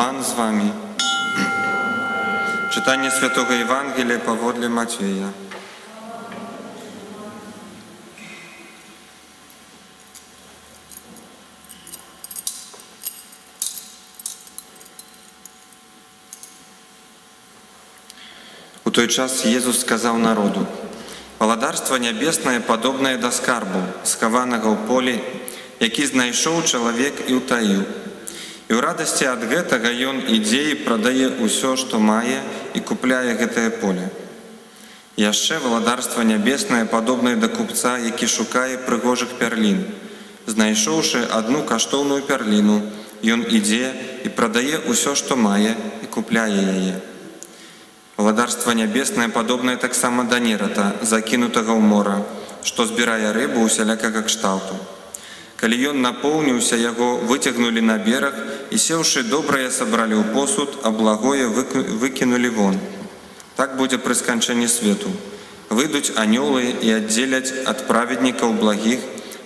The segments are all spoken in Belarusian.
Пан з вами. Читання Святого Євангелія паводле Матвея. У той час Єзус сказав народу: «Валадарство небесне подобне до скарбу, схованого в полі, який знайшов чоловік і утаїв. І в радості ад гэтага ён ідзе і прадае ўсё, што мае, і купляе гэтае поле. Яшчэ валадарство небесне падобнае да купца, які шукае прыгожых пярлін. Знайшоўшы адну каштоўную пярліну, ён ідзе і прадае ўсё, што мае, і купляе яе. Валадарство небесне падобнае таксама да нерата, закінутага ў мора, што збірае рыбу усялякага кшталту. Калі ён напоўніўся, яго выцягнулі на бераг і, сеўшы, добрае сабралі ў посуд, а благое выкінулі вон. Так будзе пры сканчэнні свету. Выйдуць анёлы і аддзеляць ад праведнікаў благіх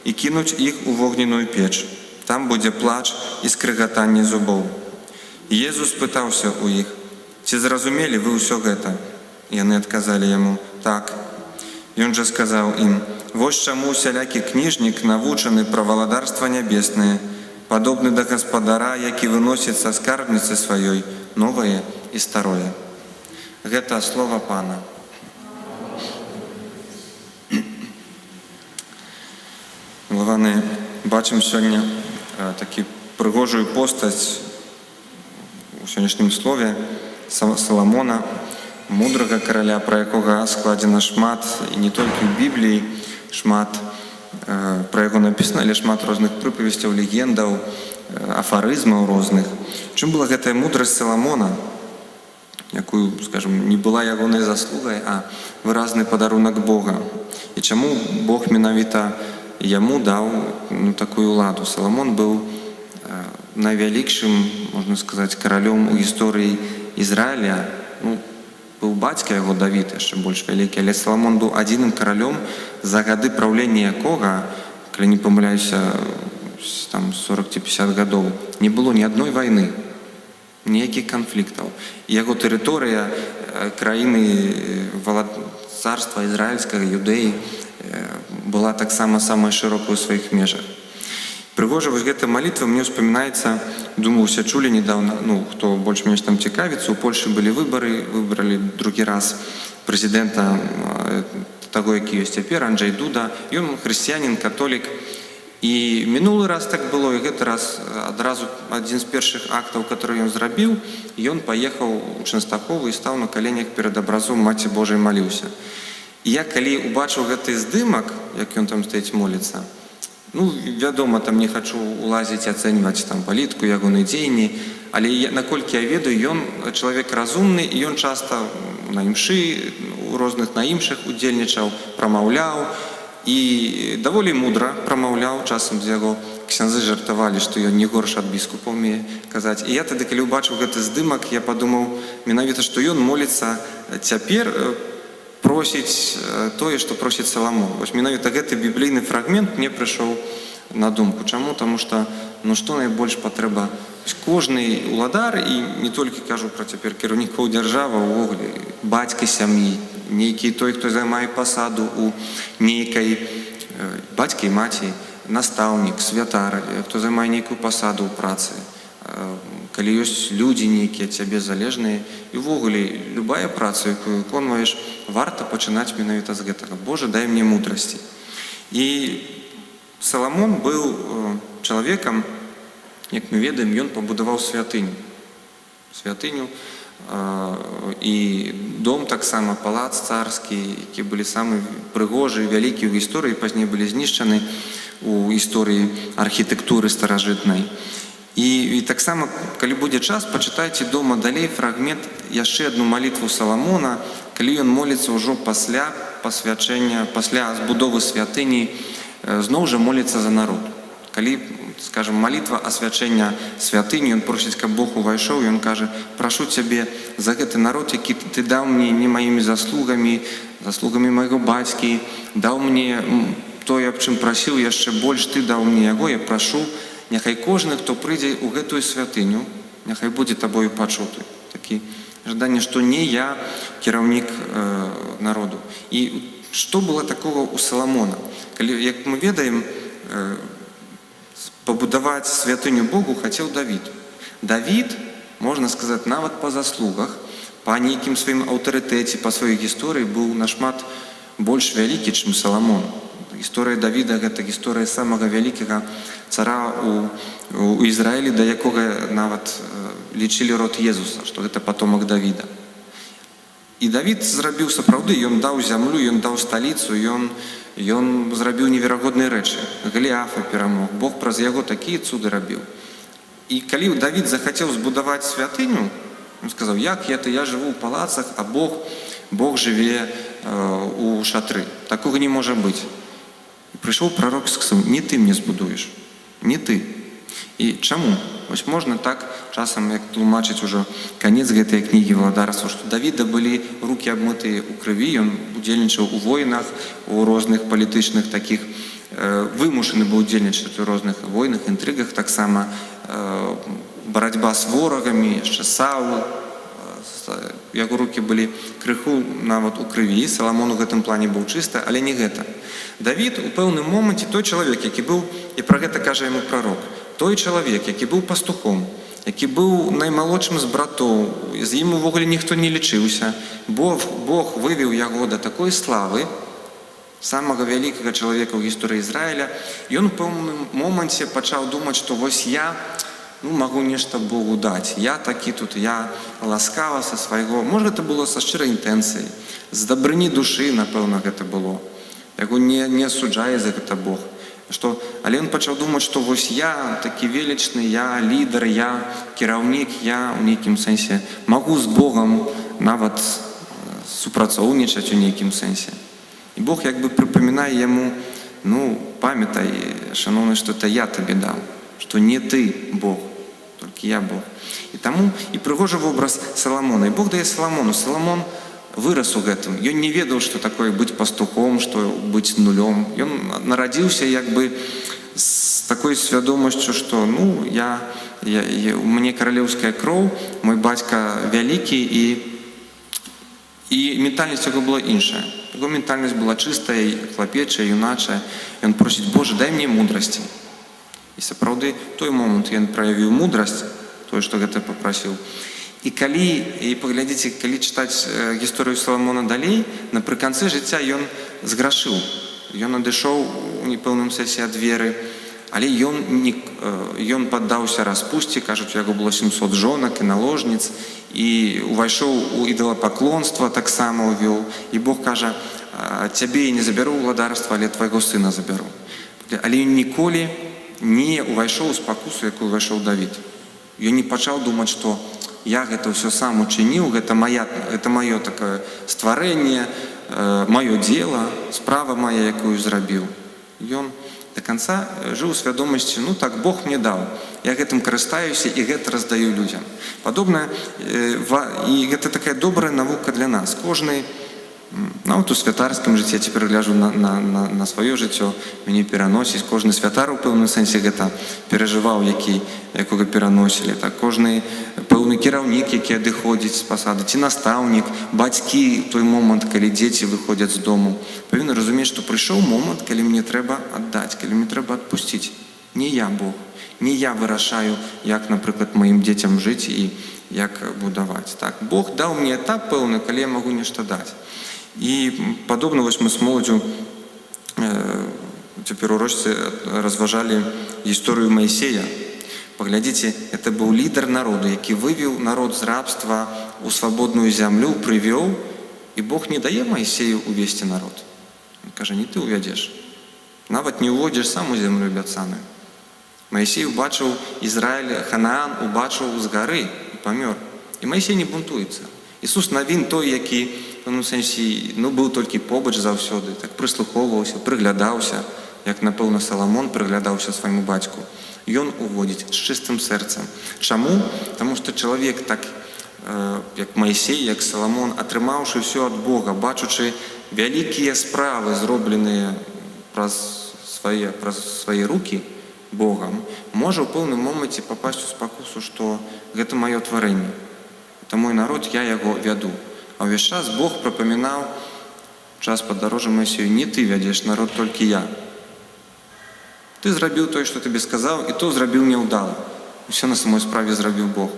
і кінуць іх у вогненную печ. Там будзе плач і скрыгатанне зубоў». Езус пытаўся ў іх: «Ці зразумелі вы ўсё гэта?» Яны адказалі яму: «Так». Ён жа сказаў ім: «Вось чаму усялякі кніжнік, навучаны пра валадарства нябеснае, падобны да гаспадара, які выносіць са скарбніцы сваёй новае і старое». Гэта слова Пана. Мілаваны, бачым сёння такі прыгожую постаць у сённяшнім слове Саламона, мудрага караля, пра якога складзена шмат, і не толькі ў Бібліі, шмат пра яго напісана, але шмат розных прыпавесцяў, легендаў, афарызмаў розных. Чым была гэтая мудрасць Саламона, якую, скажем, не была ягонай заслугай, а выразны падарунак Бога? І чаму Бог менавіта яму даў такую ўладу? Саламон быў найвялікшым, можна сказаць, каралём у гісторыі Ізраіля. Быў бацька яго Давід, яшчэ больш вялікі, але Саламон быў адзіным каралём, за гады праўлення якога, калі не памыляюся, там 40 ці 50 гадоў, не было ні адной вайны, ніякіх канфліктаў. І яго тэрыторыя краіны царства ізраільскага, Юдэі, была таксама самая шырокая ў сваіх межах. Прыгожа вось гэта малітва мне ўспамінаецца, думаю, усе чулі недавно, хто больш-менш там цікавіцца, у Польшы былі выбары, выбралі другі раз прэзідэнта таго, які ёсць цяпер, Анджэй Дуда. Ён хрысціянін, католік. І мінулы раз так было, і гэты раз адразу адзін з першых актаў, который ён зрабіў, ён паехаў у Чэнстахову і стаў на каленях перад абразом Маці Божай маліўся. І я калі убачыў гэты здымак, як ён там стаіць моліцца, вядома, там не хачу улазіць, ацэньваць там палітыку, ягоныя дзеянні, але наколькі я ведаю, ён чалавек разумны, і ён часта на імшы, у розных на імшых удзельнічаў, прамаўляў, і даволі мудра прамаўляў. Часам з яго ксяндзы жартавалі, што ён не горш ад біскупа умее казаць. І я тады, калі ўбачыў гэты здымак, я падумаў менавіта, што ён моліцца цяпер, просіць тое, што просіць Саламон. Вось менавіта гэты біблійны фрагмент мне прыйшоў на думку. Чаму? Таму што, што найбольш патрэба кожны уладар, і не толькі кажу пра цяпер кіраўнікоў дзяржавы, увогуле бацька сям'і, нейкі той, хто займае пасаду у нейкай, бацька і маці, настаўнік, святар, хто займае нейкую пасаду ў працы, калі ёсць людзі нейкія цябе залежныя, і ўвогуле любая праца, якую выконваеш, варта пачынаць менавіта з гэтага. Божа, дай мне мудрасці. І Саламон быў чалавекам, як мы ведаем, ён пабудаваў святыню. І дом таксама, палац царскі, які былі самы прыгожы, вялікі ў гісторыі, пазней былі знішчаны ў гісторыі архітэктуры старажытнай. І таксама, калі будзе час, пачытайце дома далей фрагмент, яшчэ адну малітву Саламона, калі ён моліцца ўжо пасля пасвячэння, пасля збудовы святыні, зноў жа моліцца за народ. Калі, скажем, малітва асвячэння святыні, ён просіць, каб Бог увайшоў, ён кажа: «Прашу цябе за гэты народ, які ты даў мне не маімі заслугамі майго бацькі, даў мне тое, аб чым прасіў, яшчэ больш ты даў мне яго, я прашу, няхай кожны, хто прыйдзе ў гэтую святыню, няхай будзе табою пачуты. Такі жаданне, што не я кіраўнік народу. І што было такого у Саламона? Калі, як мы ведаем, пабудаваць святыню Богу хацеў Давід. Давід, можна сказаць, нават па заслугах, па нейкім сваім аўтарытэце, па сваёй гісторыі быў нашмат больш вялікі, чым Саламон. Гісторыя Давіда – гэта гісторыя самага вялікага цара у Ізраілі, да якога нават лічылі род Езуса, што гэта патомак Давіда. І Давід зрабіў сапраўды, ён даў зямлю, ён даў сталіцу, ён зрабіў неверагодныя рэчы. Галіафа перамог, Бог праз яго такія цуды рабіў. І калі Давід захацеў збудаваць святыню, он сказаў, як я жыву ў палацах, а Бог жыве у шатры. Такога не можа быць. І прыйшоў прарок і сказаў, не ты мне збудуеш, не ты. І чаму? Вось можна так часам, як тлумачыць ужо канец гэтай кнігі валадарства, што Давіда былі рукі абмытыя ў крыві, ён удзельнічаў у войнах, у розных палітычных такіх, вымушаны быў удзельнічаць у розных войнах, інтрыгах, таксама барацьба з ворагамі, яшчэ Саул, яго рукі былі крыху нават у крыві, Саламон у гэтым плане быў чысты, але не гэта. Давід у пэўным моманце той чалавек, які быў, і пра гэта кажа яму прарок, той чалавек, які быў пастухом, які быў наймалодшым з братоў, з ім увогуле ніхто не лічыўся, Бог вывеў яго да такой славы, самага вялікага чалавека ў гісторыі Ізраіля, і ён у пэўным моманце пачаў думаць, што вось я магу нешта Богу даць. Я такі тут, я ласкава са свайго. Можа, гэта было са шчырай інтэнцыяй. З дабрыні душы, напэўна, гэта было. Яго не асуджае за гэта Бог. Але ён пачаў думаць, што вось я такі велічны, я лідар, я кіраўнік, я ў нейкім сэнсе магу з Богам нават супрацоўнічаць у нейкім сэнсе. І Бог як бы прыпамінае яму, памятай, шаноўны, што это я табе даў, што не ты Бог, толькі я Бог. І таму і прыгожы вобраз Саламона. І Бог дае Саламону. Саламон вырас у гэтым. Ён не ведаў, што такое быць пастухом, што быць нулём. Ён нарадзіўся як бы з такой свядомасцю, што у мяне каралеўская кроў, мой бацька вялікі, і ментальнасць яго была іншая. Яго ментальнасць была чыстая, хлапечая, юначая. Ён просіць, Боже, дай мне мудрасці. І сапраўды той момант ён праявіў мудрасць, тое, што гэта папрасіў. І паглядзіце, калі чытаць гісторыю Саламона далей, напрыканцы жыцця ён зграшыў. Ён адышоў у непэўным сэнсе ад веры, але ён паддаўся распусце, кажуць, у яго было 700 жонак і наложніц, і увайшоў у ідалапаклонства, таксама увёў. І Бог кажа, цябе я не забяру ўладарства, але твайго сына забяру. Але ён ніколі не увайшоў у спакусу, якую увайшоў Давід. Ён не пачаў думаць, што я гэта ўсё сам учыніў, гэта маё такое стварэнне, маё дзела, справа мая, якую зрабіў. Ён да канца жыў у свядомасці, так Бог мне даў, я гэтым карыстаюся і гэта раздаю людзям. Падобна, і гэта такая добрая навука для нас. Кожны, нават у святарскім жыцці, я цяпер гляжу на сваё жыццё, мяне пераносіць. Кожны святар у пэўным сэнсе гэта перажываў, якога пераносілі. Кожны пэўны кіраўнік, які адыходзіць з пасады, ці настаўнік, бацькі той момант, калі дзеці выходзяць з дому, павінны разумець, што прыйшоў момант, калі мне трэба аддаць, калі мне трэба адпусціць. Не я Бог, не я вырашаю, як, напрыклад, маім дзецям жыць і як будаваць. Бог даў мне этап пэўны, калі я магу нешта даць. І падобна вось мы з моладзю цяпер у Рочцы разважалі гісторыю Маісея. Паглядзіце, гэта быў лідар народу, які вывеў народ з рабства у свабодную зямлю, прывёў, і Бог не дае Маісею увесці народ. Ён кажа, не ты увядзеш, нават не уводзіш сам у зямлю абяцаную. Маісей убачыў Ізраіль, Ханаан убачыў з гары і памёр. І Маісей не бунтуецца. Ісус Навін той, які в пэўным сэнсе быў толькі побач заўсёды, так прыслухоўваўся, прыглядаўся, як, напэўна, Саламон прыглядаўся свайму бацьку. Ён уводзіць з чыстым сэрцам. Чаму? Таму што чалавек так, як Маісей, як Саламон, атрымаўшы ўсё ад Бога, бачучы вялікія справы, зробленыя праз свае рукі, Богам, можа ў пэўным моменце папасць у спакусу, што гэта маё тварэнне, это мой народ, я яго вяду. А ўвесь час Бог прапамінаў час падарожжа Маісею: не ты вядзеш народ, толькі я. Ты зрабіў тое, што табе сказаў, і то зрабіў няўдала. Усё на самой справе зрабіў Бог.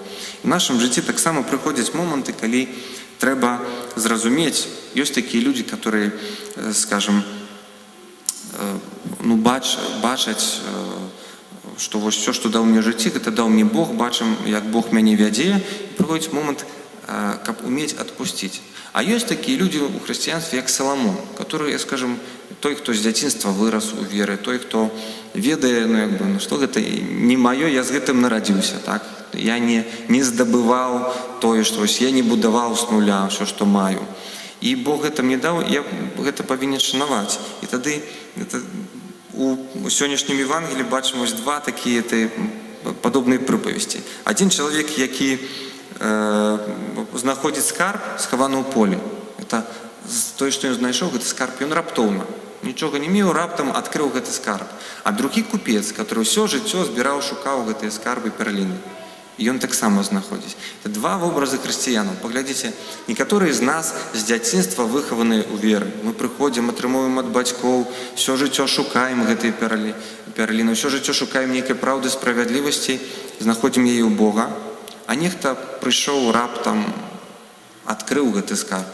І в нашым жыцці таксама прыходзяць моманты, калі трэба зразумець, ёсць такія людзі, которые, скажем, бачаць, што вось усё, што даў мне жыцці, гэта даў мне Бог, бачым, як Бог мяне вядзе, і прыходзіць момант, каб умець адпусціць. А ёсць такія людзі ў хрысціянстве, як Саламон, который, скажем, той, хто з дзяцінства вырас у веры, той, хто ведае, што гэта не маё, я з гэтым нарадзіўся, так? Я не здабываў тое, што я не будаваў з нуля ўсё, што маю. І Бог гэта мне даў, я гэта павінен шанаваць. І тады у сённяшнім Евангелі бачым вось два такія падобныя прыпавесці. Адзін чалавек, які знаходзіць скарб, схаваны ў полі. Это тое, што ён знайшоў, гэты скарб, ён раптоўна. Нічога не меў, раптам адкрыў гэты скарб. А другі купец, который ўсё жыццё збіраў, шукаў гэтыя скарбы, перліны. І ён таксама знаходзіць. Это два вобразы хрысціянаў. Паглядзіце, некаторыя з нас з дзяцінства выхаваныя ў веры. Мы прыходзім, атрымоўваем ад бацькоў, ўсё жыццё шукаем гэтыя перліны, ўсё жыццё шукаем нейкай праўды, справядлівасці, знаходзім яе ў Бога. А нехта прыйшоў раптам, адкрыў гэты скарб.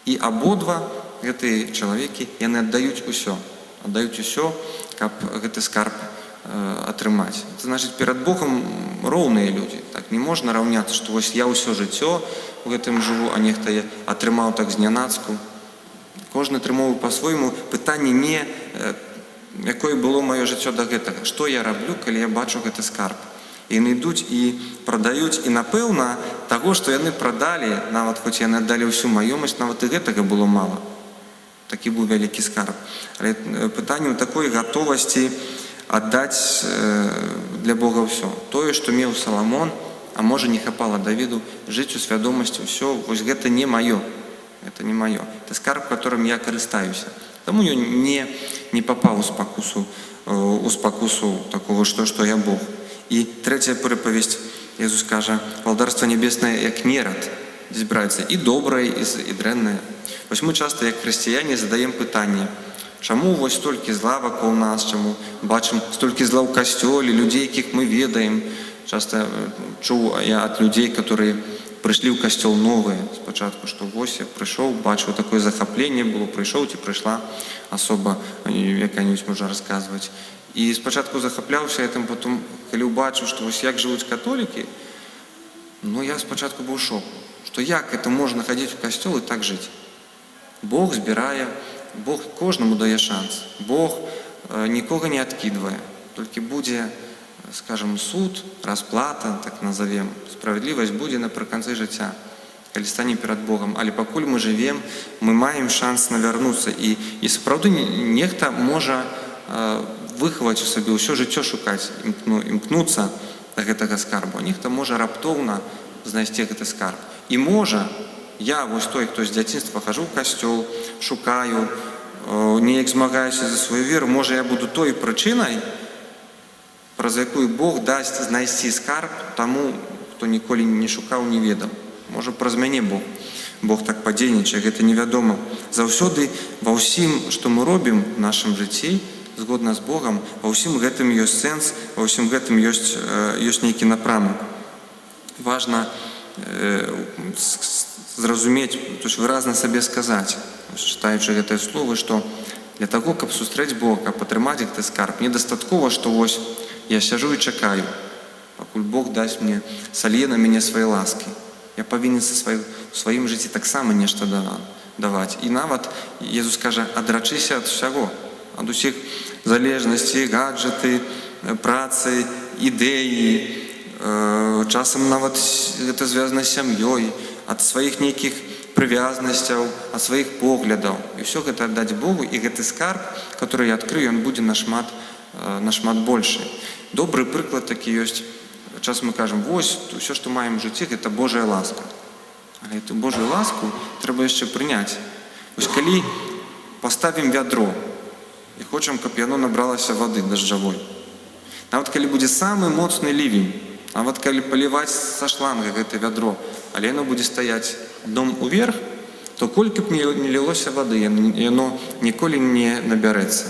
І абодва гэтыя чалавекі, яны аддаюць усё, каб гэты скарб атрымаць. Это значыць, перад Богам роўныя людзі. Так, не можна раўняцца, што вось я ўсё жыццё у гэтым жыву, а нехта я атрымаў так знянацку. Кожны атрымоўвае па-свойму. Пытанне не, якое было маё жыццё да гэтага. Што я раблю, калі я бачу гэты скарб? І яны ідуць і прадаюць, і напэўна, таго, што яны прадалі, нават хоць яны аддалі ўсю маёмасць, нават і гэтага было мала. Такі быў вялікі скарб. Але пытанне ў такой гатовасці аддаць для Бога ўсё. Тое, што меў Саламон, а можа не хапала Давіду, жыць у свядомасці ўсё, вось гэта не маё. Это не маё. Это скарб, которым я карыстаюся. Таму ён не папаў у спакусу такого, што я Бог. І трэцяя прыпавесць, Jesús кажа: валдарства небеснае як нерад, дзе збіраецца і добрае, і дрэннае. Вось мы часта, як хрысціяне, задаем пытанне: чаму вось столькі зла вакол нас, чаму бачым столькі зла ў касцёле, людзей, якіх мы ведаем. Часта чуў я ад людзей, которые прыйшлі ў касцёл новыя спачатку, што вось я прыйшоў, бачыў такое захапленне было, прыйшоў ці прыйшла асоба, якая-нибудь можа расказваць. І спачатку захапляўся гэтым, потым, калі ўбачыў, што вось як жывуць католікі, я спачатку быў у шоку, што як это можна хадзіць у касцёл і так жыць. Бог збірае, Бог кожнаму дае шанс, Бог нікога не адкідвае, толькі будзе, скажем, суд, расплата, так назовем, справядлівасць будзе напрыканцы жыцця, калі стане перад Богам. Але пакуль мы жывем, мы маем шанс навярнуцца, і сапраўды нехта можа выхаваць у сабе ўсё жыццё шукаць, імкнуцца да гэтага скарбу. Нехта можа раптоўна знайсці гэты скарб. І можа, я вось той, хто з дзяцінства хожу ў касцёл, шукаю, неяк змагаюся за сваю веру, можа я буду той прычынай, праз якую Бог дасць знайсці скарб таму, хто ніколі не шукаў, не ведаў. Можа, праз мяне Бог так падзейнічае, гэта невядома. Заўсёды ва ўсім, што мы робім в нашым жыцці, згодна з Богам, ва ўсім гэтым ёсць сэнс, ва ўсім гэтым ёсць нейкі напрамак. Важна зразумець, то есть выразна сабе сказаць, чытаючы гэтыя словы, што для таго, каб сустрэць Бога, каб атрымаць гэты скарб, недастаткова, што вось я сяджу і чакаю, пакуль Бог дасць мне, салье на мяне свае ласкі. Я павінен у сваім жыцці таксама нешта даваць. І нават Jesús кажа: адрачыся ад усяго, ад усіх залежнасцей, гаджеты, працы, ідэі, часам нават гэта звязана з сям'ёй, ад сваіх нейкіх прывязнасцяў, ад сваіх поглядаў. І ўсё гэта аддаць Богу, і гэты скарб, который я адкрыю, ён будзе нашмат большы. Добры прыклад такі ёсць. Час мы кажам: вось, ўсё, што маем у жыцці, гэта Божая ласка. Але эту Божую ласку трэба яшчэ прыняць. Вось калі паставім вядро і хочам, каб яно набралася вады дажджавой, А вот калі будзе самы моцны лівень, а вот калі паліваць са шланга гэта вядро, але яно будзе стаяць дном уверх, то колькі б не лілося вады, яно ніколі не набярэцца.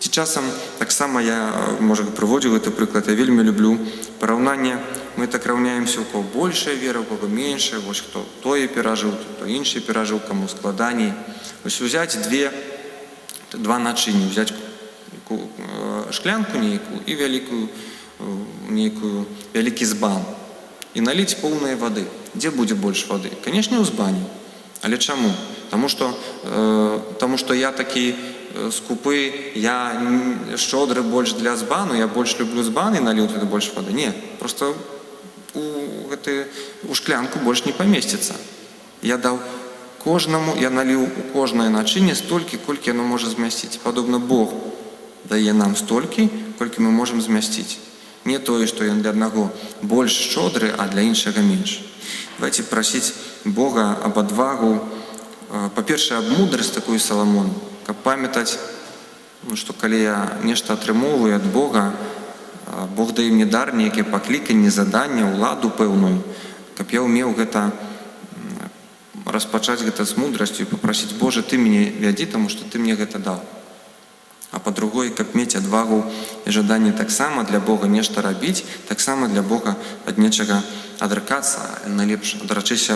Ці часам таксама я, можа, прыводзіў гэты прыклад, я вельмі люблю параўнанне. Мы так раўняемся, у кого большая вера, у кого меншая, вось хто тое перажыў, хто іншы перажыў, каму складаней. Вось узяць два начынні, взяць шклянку нейкую і вялікі збан і наліць поўнай вады. Дзе будзе больш вады? Канешне, ў збане. Але чаму? Таму што я такі скупы, я шчодры больш для збану, я больш люблю збан і наліў туды больш вады. Не, просто у шклянку больш не памесціцца. Я даў кожнаму, я наліў у кожнае начынне столькі, колькі яно можа змясціць. Падобна, Бог дае нам столькі, колькі мы можам змясціць. Не тое, што ён для аднаго больш шчодры, а для іншага менш. Давайте прасіць Бога аб адвагу, па-першае, аб мудрасць такую Саламону, каб памятаць, што калі я нешта атрымоўваю ад Бога, Бог дае мне дар, нейкія пакліканні, задання, уладу пэўную, каб я ўмеў гэта распачаць гэта з мудрасцю і папрасіць: Боже, ты мяне вядзі, таму што ты мне гэта даў. А па-другое, каб мець адвагу і жаданне таксама для Бога нешта рабіць, таксама для Бога ад нечага адракацца, найлепш адрачыся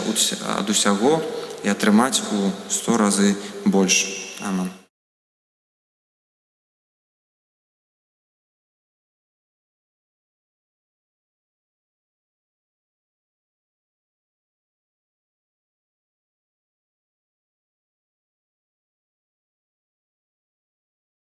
ад усяго і атрымаць у 100 разы больш. Аман.